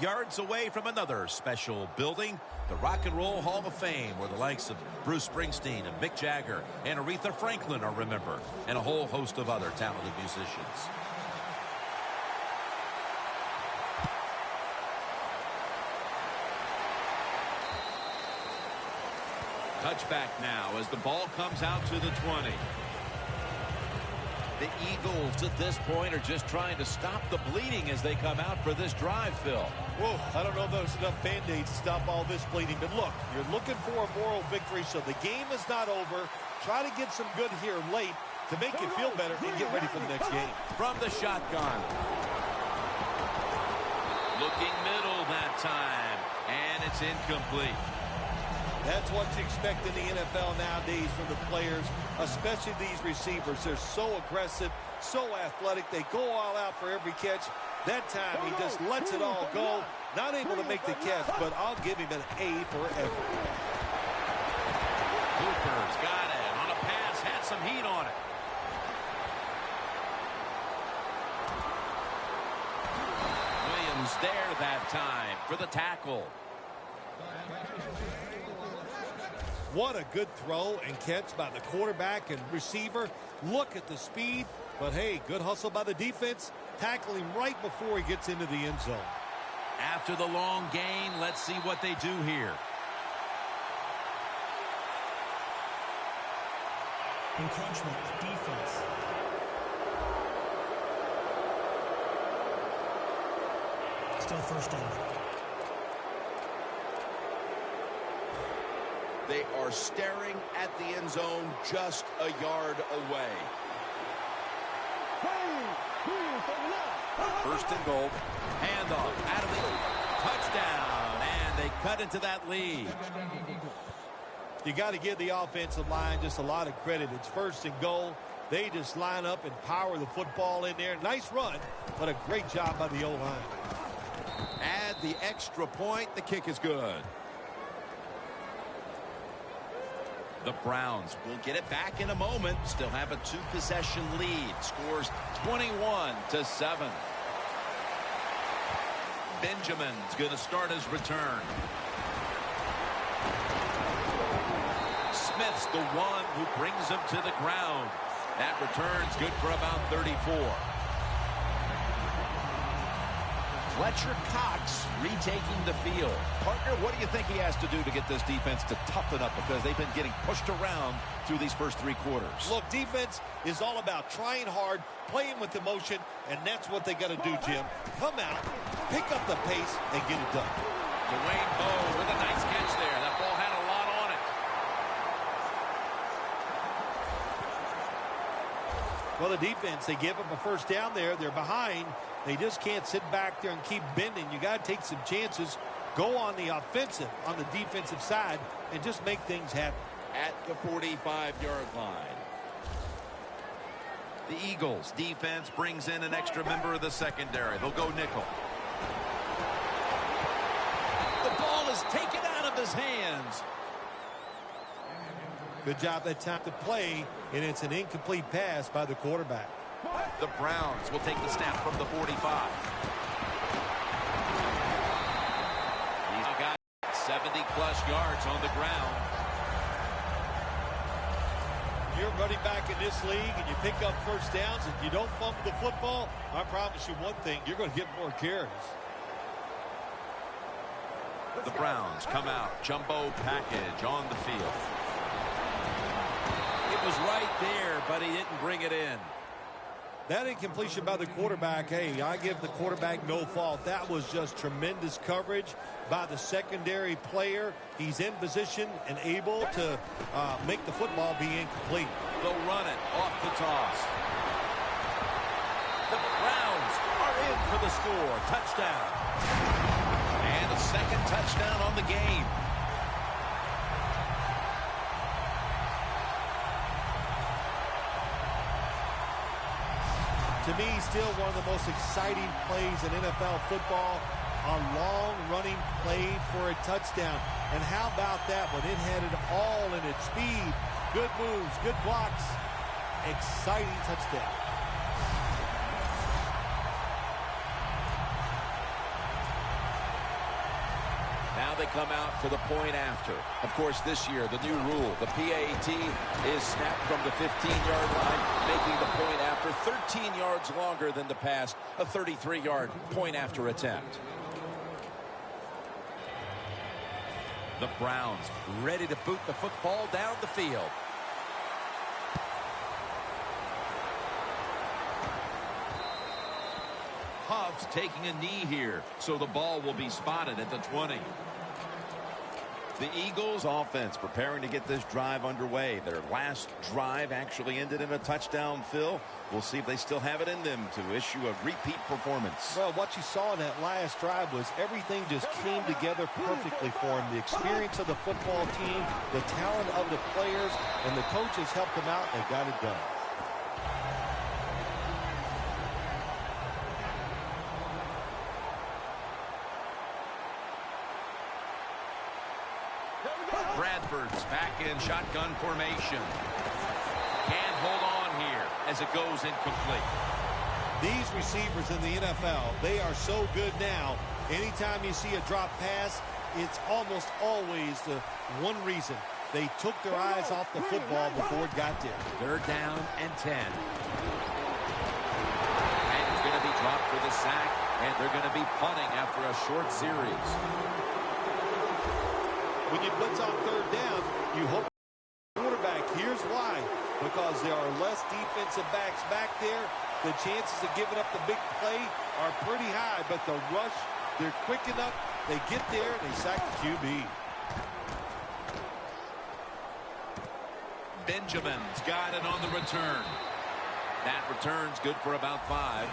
yards away from another special building, the Rock and Roll Hall of Fame, where the likes of Bruce Springsteen and Mick Jagger and Aretha Franklin are remembered, and a whole host of other talented musicians. Touchback now as the ball comes out to the 20. The Eagles at this point are just trying to stop the bleeding as they come out for this drive, Phil. Whoa, I don't know if there's enough Band-Aids to stop all this bleeding. But look, you're looking for a moral victory, so the game is not over. Try to get some good here late to make you feel better and get ready for the next game. From the shotgun. Looking middle that time, and it's incomplete. That's what you expect in the NFL nowadays from the players, especially these receivers. They're so aggressive, so athletic. They go all out for every catch. That time, he just lets it all go. Not able to make the catch, but I'll give him an A for effort. Cooper's got it. On a pass, had some heat on it. Williams there that time for the tackle. What a good throw and catch by the quarterback and receiver. Look at the speed. But, hey, good hustle by the defense. Tackle him right before he gets into the end zone. After the long gain, let's see what they do here. Encroachment, defense. Still first down. They are staring at the end zone just a yard away. First and goal. Handoff out of the touchdown. And they cut into that lead. You got to give the offensive line just a lot of credit. It's first and goal. They just line up and power the football in there. Nice run, but a great job by the O-line. Add the extra point. The kick is good. The Browns will get it back in a moment. Still have a 2-possession lead. Scores 21-7. Benjamin's going to start his return. Smith's the one who brings him to the ground. That return's good for about 34. Fletcher Cox retaking the field. Partner, what do you think he has to do to get this defense to toughen up? Because they've been getting pushed around through these first 3 quarters. Look, defense is all about trying hard, playing with emotion, and that's what they got to do, Jim. Come out, pick up the pace, and get it done. Dwayne Bowe with a nice catch there. That ball had a lot on it. Well, the defense, they give up a first down there. They're behind. They just can't sit back there and keep bending. You got to take some chances. Go on the offensive, on the defensive side, and just make things happen. At the 45-yard line. The Eagles defense brings in an extra member of the secondary. They'll go nickel. The ball is taken out of his hands. Good job that time to play, and it's an incomplete pass by the quarterback. The Browns will take the snap from the 45. He's got 70-plus yards on the ground. You're running back in this league, and you pick up first downs, and you don't fumble the football, I promise you one thing, you're going to get more carries. The Browns come out. Jumbo package on the field. It was right there, but he didn't bring it in. That incompletion by the quarterback, hey, I give the quarterback no fault. That was just tremendous coverage by the secondary player. He's in position and able to make the football be incomplete. They'll run it off the toss. The Browns are in for the score. Touchdown. And a second touchdown on the game. To me, still one of the most exciting plays in NFL football, a long-running play for a touchdown. And how about that when it had it all in its speed? Good moves, good blocks, exciting touchdown. they come out for the point after. Of course, this year, the new rule, the PAT, is snapped from the 15-yard line, making the point after 13 yards longer than the past, a 33-yard point after attempt. The Browns ready to boot the football down the field. Huff's taking a knee here, so the ball will be spotted at the 20. The Eagles offense preparing to get this drive underway. Their last drive actually ended in a touchdown, Phil. We'll see if they still have it in them to issue a repeat performance. Well, what you saw in that last drive was everything just came together perfectly for them. The experience of the football team, the talent of the players, and the coaches helped them out and got it done. Bradford's back in shotgun formation. Can't hold on here as it goes incomplete. These receivers in the NFL, they are so good now. Anytime you see a drop pass, it's almost always the one reason. They took their eyes off the football before it got there. They're down and 10. And it's going to be dropped for the sack, and they're going to be punting after a short series. When you blitz on third down, you hope the quarterback. Here's why. Because there are less defensive backs back there. The chances of giving up the big play are pretty high. But the rush, they're quick enough. They get there, and they sack the QB. Benjamin's got it on the return. That return's good for about 5.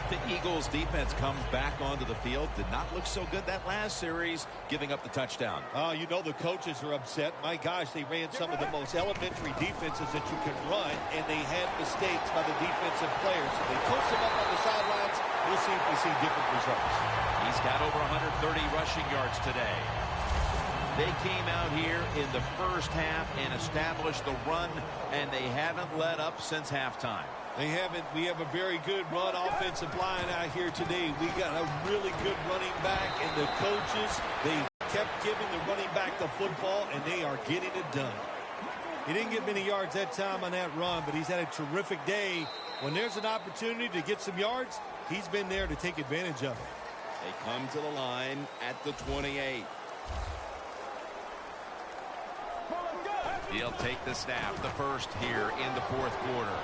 The Eagles defense comes back onto the field. Did not look so good that last series, giving up the touchdown. Oh, you know the coaches are upset. My gosh, they ran some of the most elementary defenses that you can run, and they had mistakes by the defensive players. So they coach them up on the sidelines. We'll see if we see different results. He's got over 130 rushing yards today. They came out here in the first half and established the run, and they haven't let up since halftime. They haven't. We have a very good run offensive line out here today. We got a really good running back, and the coaches, they kept giving the running back the football, and they are getting it done. He didn't get many yards that time on that run, but he's had a terrific day. When there's an opportunity to get some yards, he's been there to take advantage of it. They come to the line at the 28. He'll take the snap, the first here in the fourth quarter.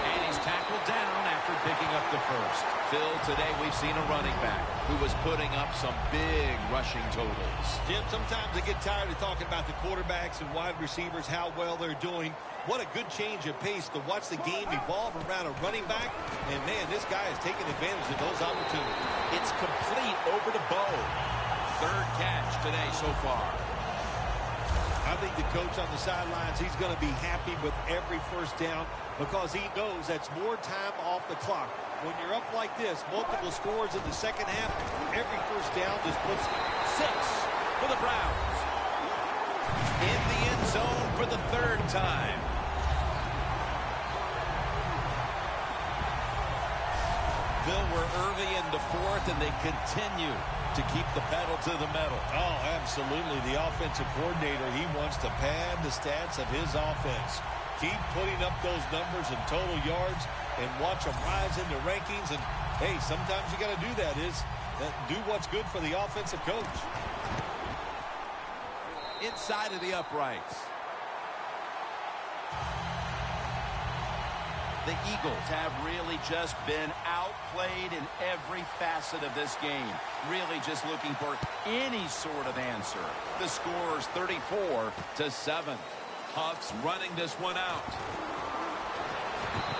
And he's tackled down after picking up the first. Phil, today we've seen a running back who was putting up some big rushing totals. Jim, sometimes I get tired of talking about the quarterbacks and wide receivers, how well they're doing. What a good change of pace to watch the game evolve around a running back. And, man, this guy is taking advantage of those opportunities. It's complete over to Bo. Third catch today so far. I think the coach on the sidelines, he's going to be happy with every first down because he knows that's more time off the clock. When you're up like this, multiple scores in the second half, every first down just puts 6 for the Browns. In the end zone for the third time. Phil, we're early in the fourth, and they continue to keep the pedal to the metal. Oh, absolutely. The offensive coordinator, he wants to pad the stats of his offense. Keep putting up those numbers in total yards and watch them rise in the rankings. And, hey, sometimes you got to do that do what's good for the offensive coach. Inside of the uprights. The Eagles have really just been outplayed in every facet of this game. Really just looking for any sort of answer. The score is 34-7. Huff's running this one out.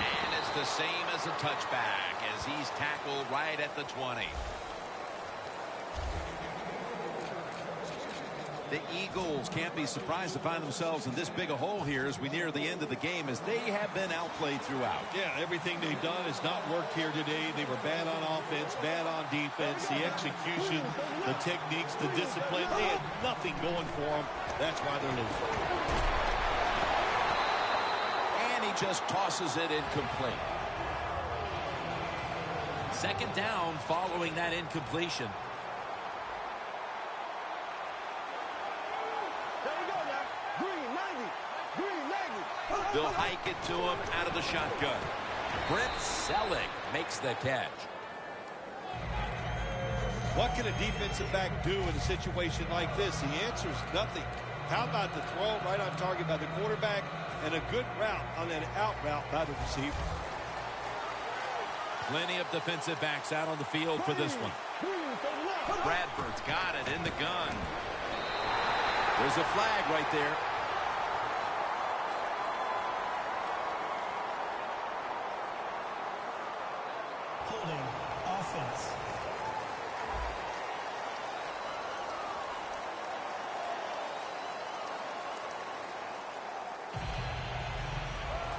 And it's the same as a touchback as he's tackled right at the 20. The Eagles can't be surprised to find themselves in this big a hole here as we near the end of the game, as they have been outplayed throughout. Yeah, everything they've done has not worked here today. They were bad on offense, bad on defense, the execution, the techniques, the discipline. They had nothing going for them. That's why they're losing. And he just tosses it incomplete. Second down following that incompletion. They'll hike it to him out of the shotgun. Brent Selleck makes the catch. What can a defensive back do in a situation like this? The answer is nothing. How about the throw right on target by the quarterback and a good route on that out route by the receiver? Plenty of defensive backs out on the field for this one. Bradford's got it in the gun. There's a flag right there. Holding offense.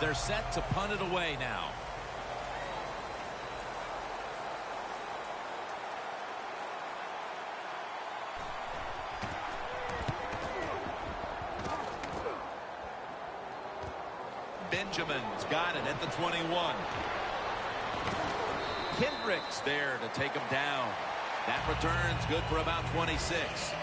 They're set to punt it away now. Benjamin's got it at the 21. Kendrick's there to take him down. That return's good for about 26.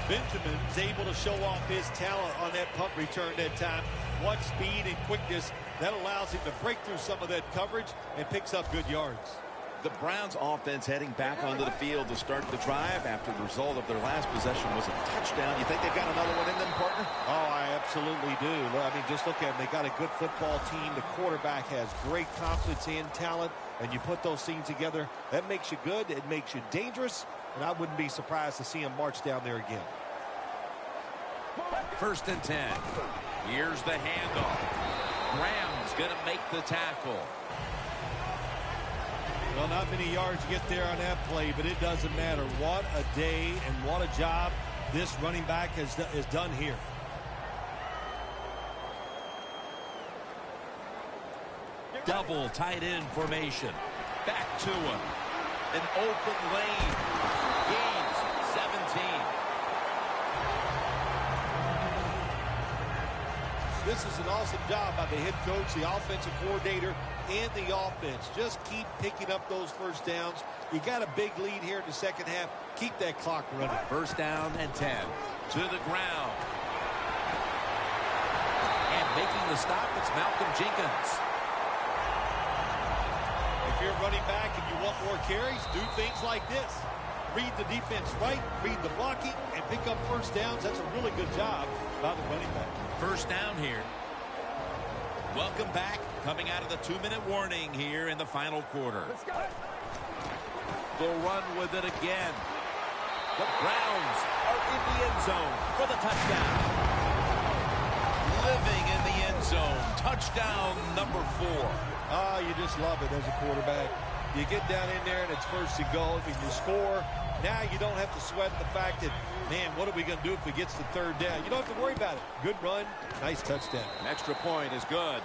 Benjamin's able to show off his talent on that punt return that time. What speed and quickness that allows him to break through some of that coverage and picks up good yards. The Browns offense heading back onto the field to start the drive after the result of their last possession was a touchdown. You think they've got another one in them, partner? Oh, I absolutely do. I mean, just look at them. They got a good football team. The quarterback has great confidence and talent, and you put those things together, that makes you good. It makes you dangerous, and I wouldn't be surprised to see him march down there again. 1st and 10. Here's the handoff. Graham's going to make the tackle. Well, not many yards to get there on that play, but it doesn't matter. What a day and what a job this running back has done here. Double tight end formation. Back to him. An open lane. Gains 17. This is an awesome job by the head coach, the offensive coordinator, and the offense. Just keep picking up those first downs. You got a big lead here in the second half. Keep that clock running. 1st down and 10. To the ground. And making the stop, it's Malcolm Jenkins. If you're running back and you want more carries, do things like this. Read the defense right, read the blocking, and pick up first downs. That's a really good job by the running back. 1st down here. Welcome back. Coming out of the 2-minute warning here in the final quarter. They'll run with it again. The Browns are in the end zone for the touchdown. Living in the end zone. Touchdown number 4. Ah, you just love it as a quarterback. You get down in there and it's 1st and goal. If you score, now you don't have to sweat the fact that, man, what are we going to do if it gets to 3rd down? You don't have to worry about it. Good run, nice touchdown. An extra point is good.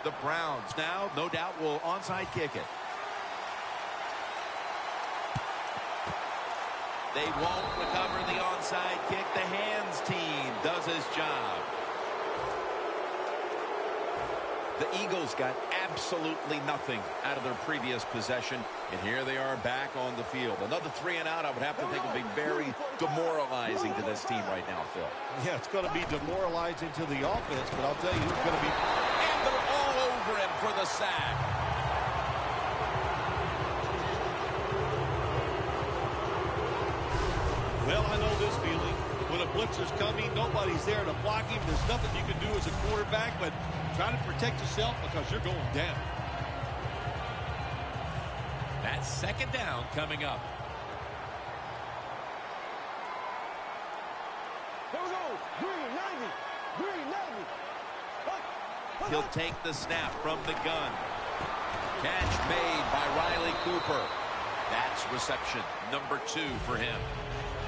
The Browns now, no doubt, will onside kick it. They won't recover the onside kick. The hands team does his job. The Eagles got absolutely nothing out of their previous possession, and here they are back on the field. Another 3 and out, I would have to think, would be very demoralizing to this team right now, Phil. Yeah, it's going to be demoralizing to the offense, but I'll tell you who's going to be... And they're all over him for the sack. Well, I know this feeling. When a blitzer's coming, nobody's there to block him. There's nothing you can do as a quarterback, but try to protect yourself because you're going down. That's 2nd down coming up. Here we go. Green 90. Green 90. He'll take the snap from the gun. Catch made by Riley Cooper. That's reception number 2 for him.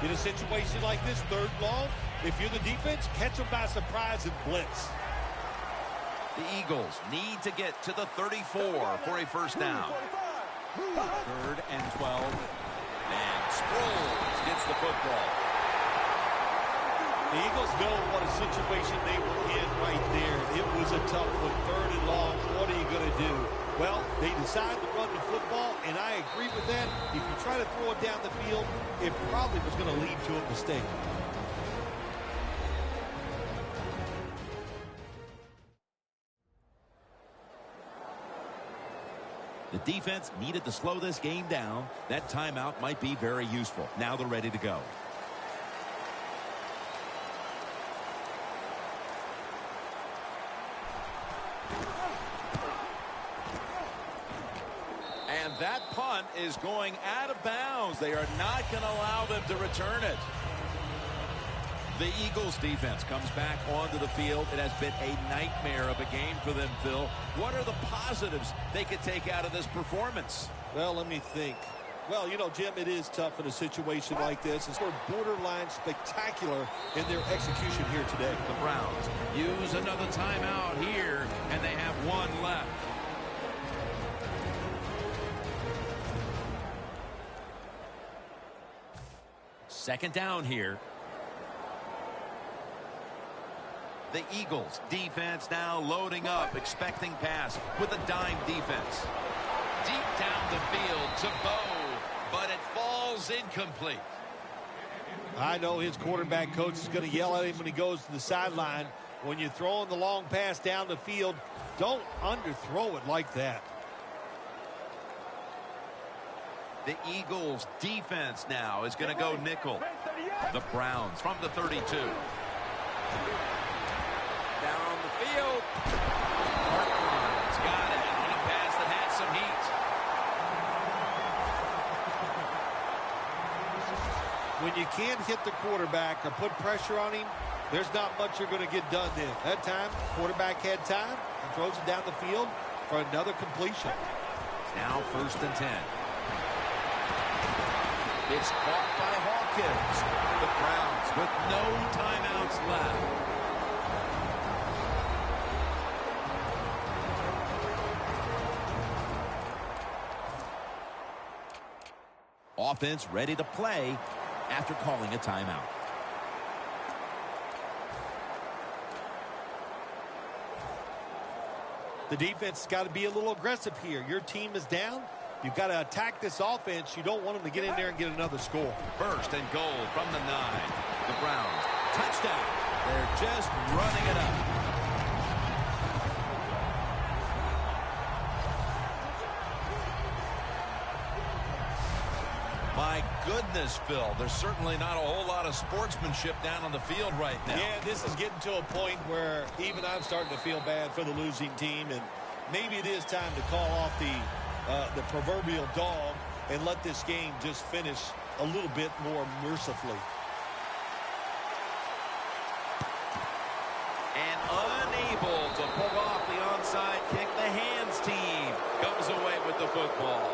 In a situation like this, 3rd long, if you're the defense, catch them by surprise and blitz. The Eagles need to get to the 34 for a 1st down. 3rd and 12. And Sproles gets the football. The Eagles know what a situation they were in right there. It was a tough one, 3rd and long. What are you going to do? Well, they decided to run the football, and I agree with that. If you try to throw it down the field, it probably was going to lead to a mistake. The defense needed to slow this game down. That timeout might be very useful. Now they're ready to go. And that punt is going out of bounds. They are not going to allow them to return it. The Eagles defense comes back onto the field. It has been a nightmare of a game for them, Phil. What are the positives they could take out of this performance? Well, let me think. Well, you know, Jim, it is tough in a situation like this. It's borderline spectacular in their execution here today. The Browns use another timeout here, and they have one left. Second down here. The Eagles defense now loading up, expecting pass with a dime defense. Deep down the field to Bowe, but it falls incomplete. I know his quarterback coach is going to yell at him when he goes to the sideline. When you're throwing the long pass down the field, don't underthrow it like that. The Eagles defense now is going to go nickel. The Browns from the 32. Down the field. Hartman's got it on a pass that had some heat. When you can't hit the quarterback or put pressure on him, there's not much you're going to get done then. That time, quarterback had time and throws it down the field for another completion. Now 1st and 10. It's caught by Hawkins. The Browns with no timeouts left. Offense ready to play after calling a timeout. The defense has got to be a little aggressive here. Your team is down. You've got to attack this offense. You don't want them to get in there and get another score. 1st and goal from the 9. The Browns. Touchdown. They're just running it up. My goodness, Phil, there's certainly not a whole lot of sportsmanship down on the field right now. Yeah, this is getting to a point where even I'm starting to feel bad for the losing team, and maybe it is time to call off the proverbial dog and let this game just finish a little bit more mercifully. And unable to pull off the onside kick, the hands team comes away with the football.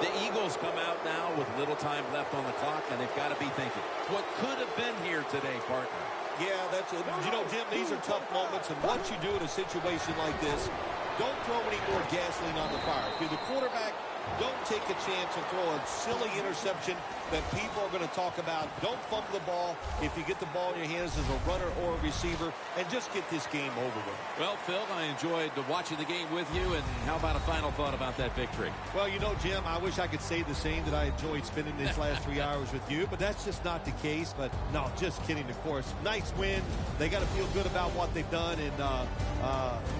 The Eagles come out now with little time left on the clock, and they've got to be thinking, what could have been here today, partner? Yeah, that's it. You know, Jim, these are tough moments, and what you do in a situation like this, don't throw any more gasoline on the fire. If you're the quarterback, don't take a chance and throw a silly interception that people are going to talk about. Don't fumble the ball if you get the ball in your hands as a runner or a receiver, and just get this game over with. Well, Phil, I enjoyed watching the game with you, and how about a final thought about that victory? Well, you know, Jim, I wish I could say the same, that I enjoyed spending these last 3 hours with you, but that's just not the case. But no, just kidding, of course. Nice win. They got to feel good about what they've done and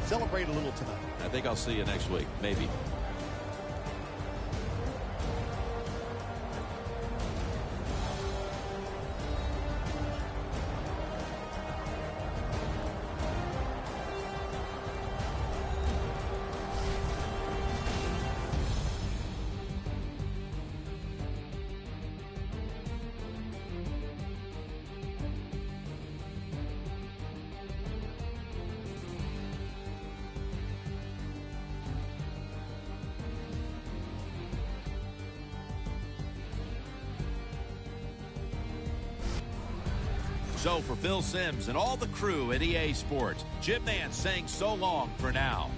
celebrate a little tonight. I think I'll see you next week, maybe. So for Phil Simms and all the crew at EA Sports, Jim Nance saying so long for now.